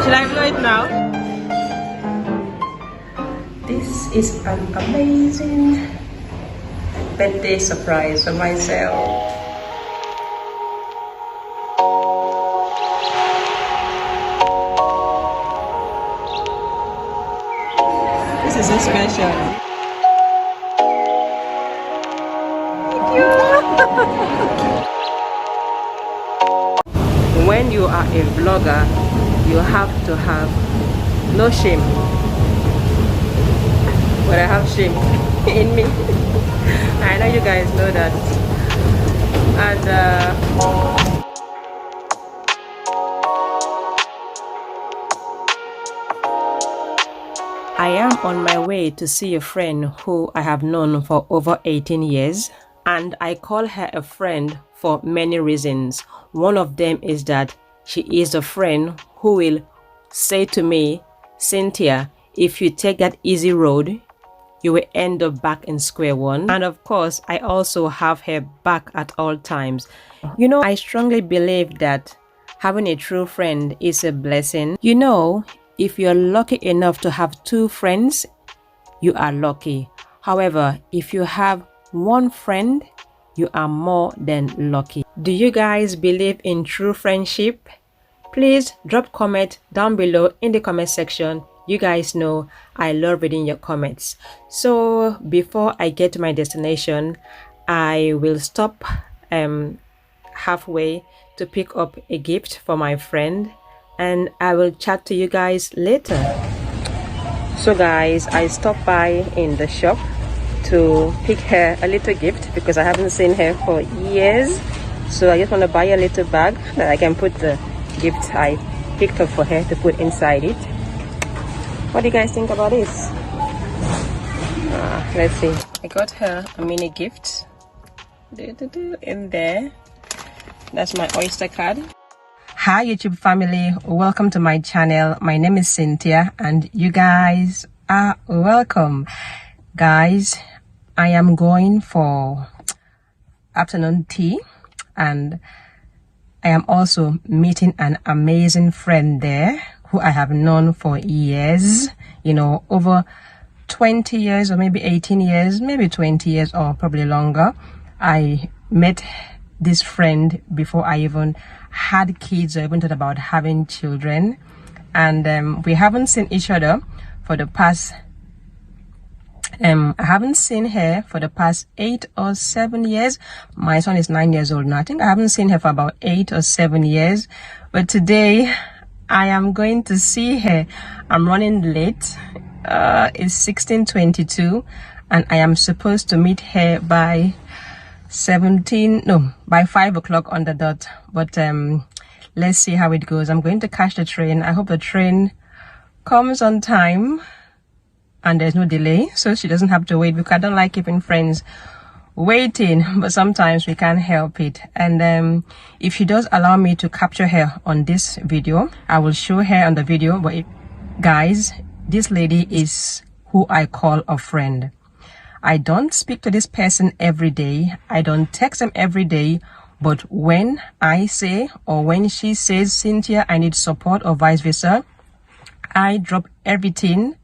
Should I blow it now? This is an amazing birthday surprise for myself. This is so special. When you are a vlogger, you have to have no shame. But I have shame in me. I know you guys know that. And I am on my way to see a friend who I have known for over 18 years. And I call her a friend for many reasons. One of them is that she is a friend who will say to me, Cynthia, if you take that easy road, you will end up back in square one. And of course, I also have her back at all times. You know, I strongly believe that having a true friend is a blessing. You know, if you're lucky enough to have two friends, you are lucky. However, if you have one friend, you are more than lucky. Do you guys believe in true friendship? Please drop comment down below in the comment section. You guys know I love reading your comments. So before I get to my destination, I will stop halfway to pick up a gift for my friend, and I will chat to you guys later. So guys, I stopped by in the shop to pick her a little gift because I haven't seen her for years. So I just want to buy a little bag that I can put the gift I picked up for her to put inside it. What do you guys think about this? Let's see. I got her a mini gift in there. That's my Oyster card. Hi YouTube family, welcome to my channel. My name is Cynthia and you guys are welcome. Guys, I am going for afternoon tea and I am also meeting an amazing friend there who I have known for years, you know, over 20 years or maybe 18 years, maybe 20 years or probably longer. I met this friend before I even had kids or even thought about having children. And we haven't seen each other for the past I haven't seen her for the past 8 or 7 years. My son is 9 years old now. I think I haven't seen her for about 8 or 7 years. But today I am going to see her. I'm running late. It's 16:22 and I am supposed to meet her by 5 o'clock on the dot. But let's see how it goes. I'm going to catch the train. I hope the train comes on time and there's no delay, so she doesn't have to wait, because I don't like keeping friends waiting, but sometimes we can't help it. And if she does allow me to capture her on this video, I will show her on the video. But guys, this lady is who I call a friend. I don't speak to this person every day, I don't text them every day, but when I say or when she says, Cynthia, I need support, or vice versa, I drop everything,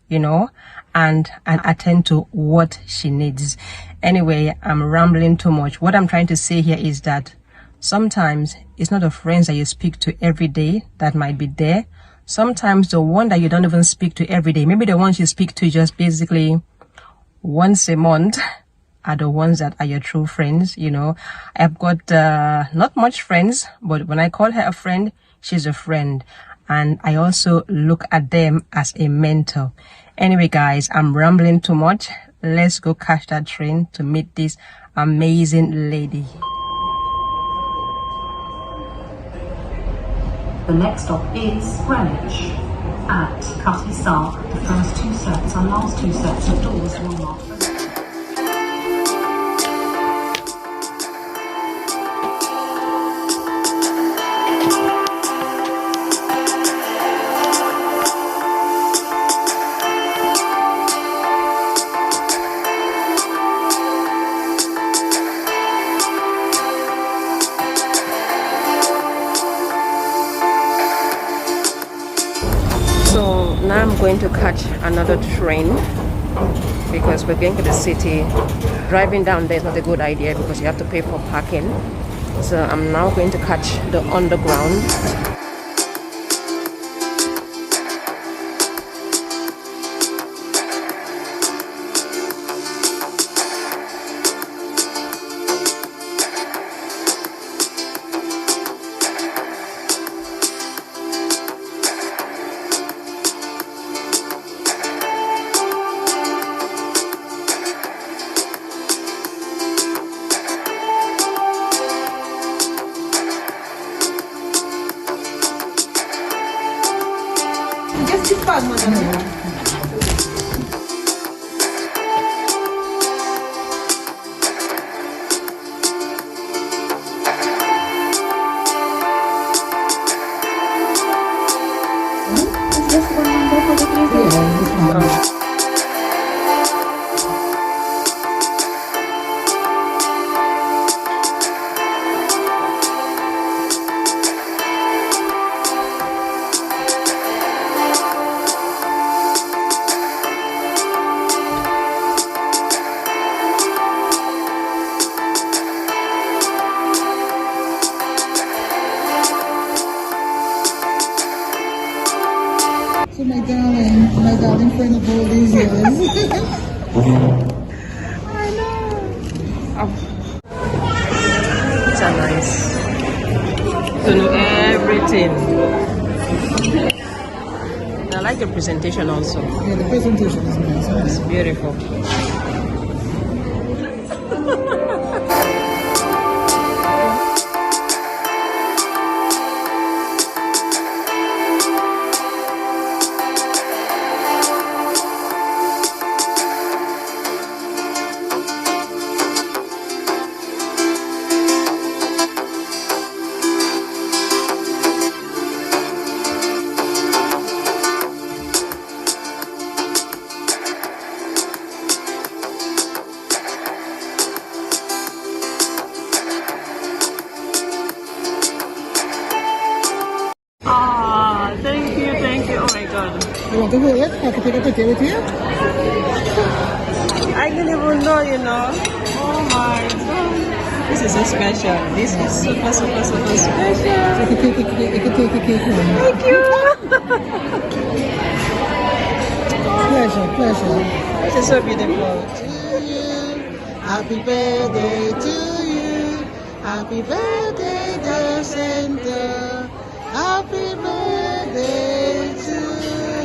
you know, and attend to what she needs. Anyway, I'm rambling too much. What I'm trying to say here is that sometimes it's not the friends that you speak to every day that might be there. Sometimes the one that you don't even speak to every day, maybe the ones you speak to just basically once a month, are the ones that are your true friends. You know, I've got not much friends, but when I call her a friend, she's a friend. And I also look at them as a mentor. Anyway, guys, I'm rambling too much. Let's go catch that train to meet this amazing lady. The next stop is Greenwich. At Cutty Sark, the first 2 sets and last 2 sets of doors will not open. Now I'm going to catch another train because we're going to the city. Driving down there is not a good idea because you have to pay for parking. So I'm now going to catch the underground. So my darling friend of all these years. I know. These are nice. To know everything. I like the presentation also. Yeah, the presentation is nice. It's beautiful. Thank you. Oh my god. You want to hold it? I can take a picture with you? I didn't even know, you know. Oh my god. This is so special. This is super special. You can take a cake home. Thank you. Pleasure. This is so beautiful. To you, happy birthday to you. Happy birthday, dear Santa. Happy birthday to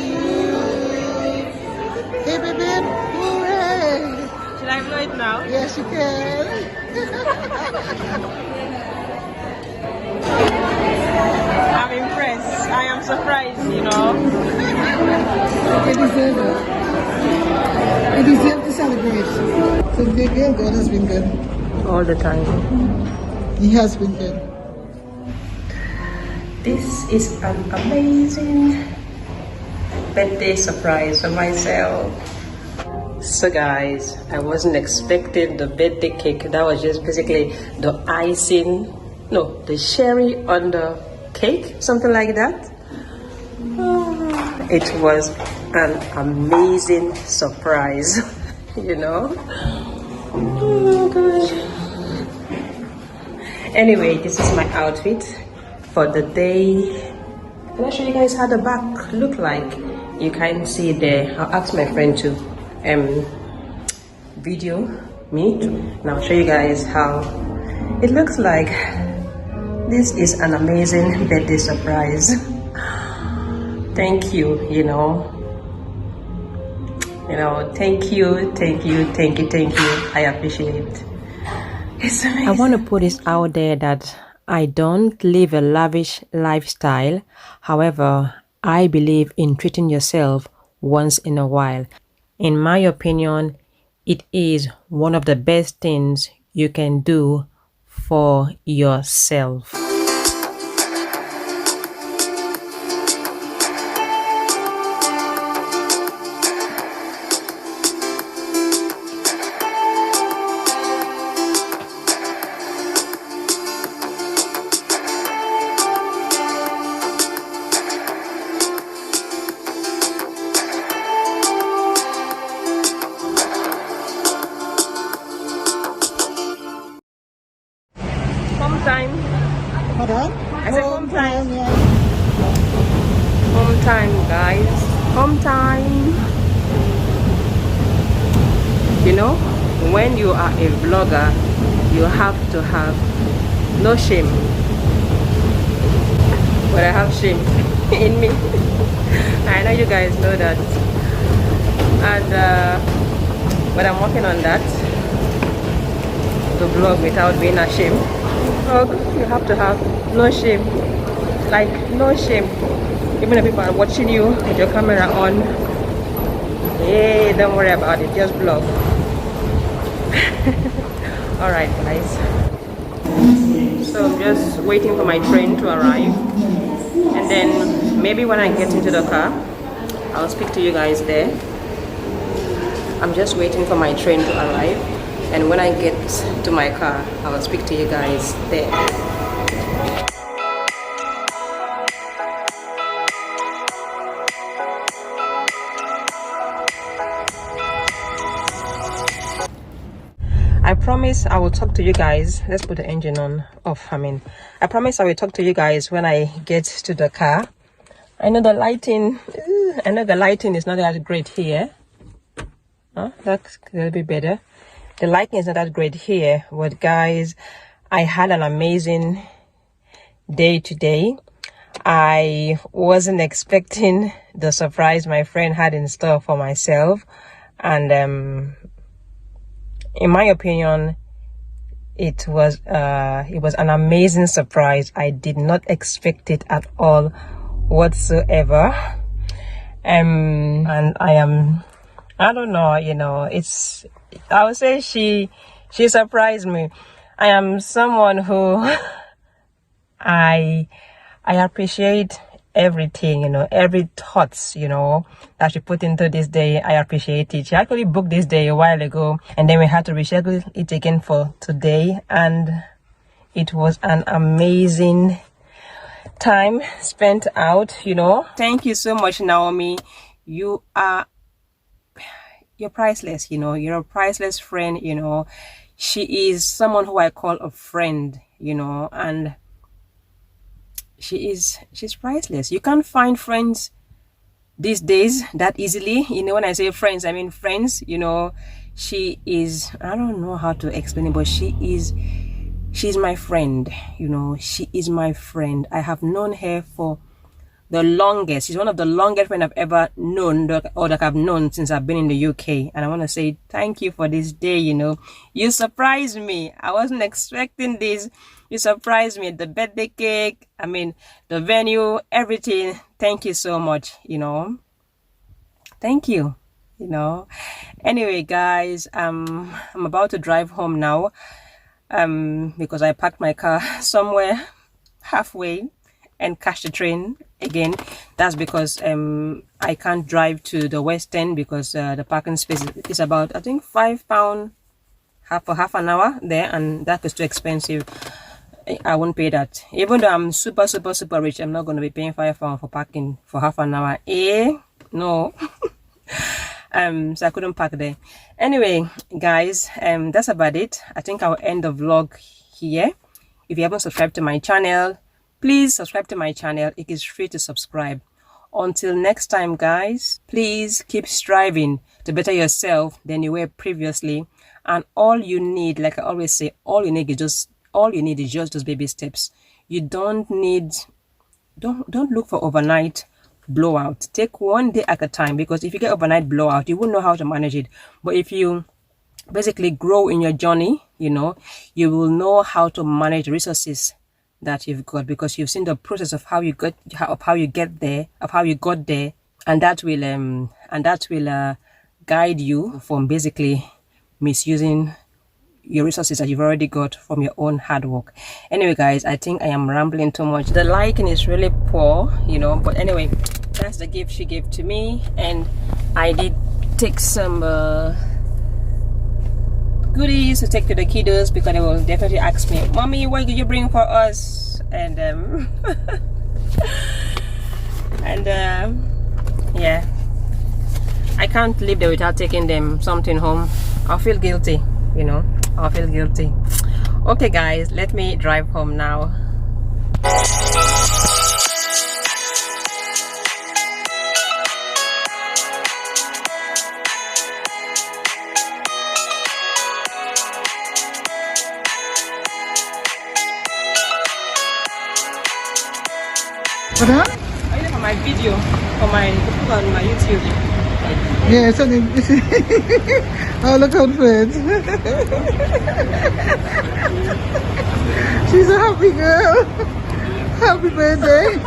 you. Hip hip hip, hooray! Should I blow it now? Yes, you can. I'm impressed. I am surprised, you know. You deserve it. You deserve to celebrate. So baby, God has been good. All the time. He has been good. This is an amazing birthday surprise for myself. So guys, I wasn't expecting the birthday cake. That was just basically the icing, no, the cherry on the cake, something like that. It was an amazing surprise, you know. Oh gosh. Anyway, this is my outfit for the day. Can I show you guys how the back look like? You can see there. I'll ask my friend to video me and I'll show you guys how it looks like. This is an amazing birthday surprise. Thank you, you know, thank you. I appreciate it. It's amazing. I want to put this out there that I don't live a lavish lifestyle. However, I believe in treating yourself once in a while. In my opinion, it is one of the best things you can do for yourself. guys, home time. You know, when you are a vlogger, you have to have no shame. But I have shame in me. I know you guys know that. And but I'm working on that, to vlog without being ashamed. Vlog, you have to have no shame. Like, no shame. Even if people are watching you with your camera on, hey, don't worry about it, just vlog. Alright guys, so I'm just waiting for my train to arrive, and then maybe when I get into the car I'll speak to you guys there. I'm just waiting for my train to arrive, and when I get to my car I'll speak to you guys there. I promise I will talk to you guys. Let's put the engine on off. I promise I will talk to you guys when I get to the car. I know the lighting is not that great here. That's a little bit better. The lighting is not that great here, but guys, I had an amazing day today. I wasn't expecting the surprise my friend had in store for myself, and in my opinion, it was an amazing surprise. I did not expect it at all whatsoever. And I don't know, you know, I would say she surprised me. I am someone who I appreciate everything, you know, every thoughts, you know, that she put into this day. I appreciate it. She actually booked this day a while ago, and then we had to reschedule it again for today, and it was an amazing time spent out, you know. Thank you so much, Naomi. You're priceless, you know. You're a priceless friend, you know. She is someone who I call a friend, you know, and she's priceless. You can't find friends these days that easily, you know. When I say friends, I mean friends, you know. She is, I don't know how to explain it, but she's my friend, you know. She is my friend. I have known her for the longest. She's one of the longest friends I've ever known, or that I've known since I've been in the UK. And I want to say thank you for this day, you know. You surprised me. I wasn't expecting this. You surprised me. The birthday cake, the venue, everything. Thank you so much, you know. Thank you, you know. Anyway, guys, I'm about to drive home now, because I parked my car somewhere halfway and catch the train again. That's because I can't drive to the West End because the parking space is about, I think, £5 for half an hour there, and that is too expensive. I won't pay that. Even though I'm super rich, I'm not going to be paying £5 for parking for half an hour. No. So I couldn't park there. Anyway, guys, that's about it. I think I'll end the vlog here. If you haven't subscribed to my channel, please subscribe to my channel. It is free to subscribe. Until next time, guys, please keep striving to better yourself than you were previously. And all you need, like I always say, all you need is just those baby steps. You don't look for overnight blowout. Take one day at a time, because if you get overnight blowout, you won't know how to manage it. But if you basically grow in your journey, you know, you will know how to manage the resources that you've got, because you've seen the process of how you got there, and that will guide you from basically misusing your resources that you've already got from your own hard work. Anyway, guys, I think I am rambling too much. The lighting is really poor, you know, but anyway, that's the gift she gave to me, and I did take some goodies to take to the kiddos, because they will definitely ask me, "Mommy, what did you bring for us?" And yeah, I can't leave there without taking them something home. I'll feel guilty, you know. I'll feel guilty. Okay, guys, let me drive home now. What, huh? I did it for my video, for my on my YouTube. Yeah, so oh, look how friends. She's a happy girl. Happy birthday.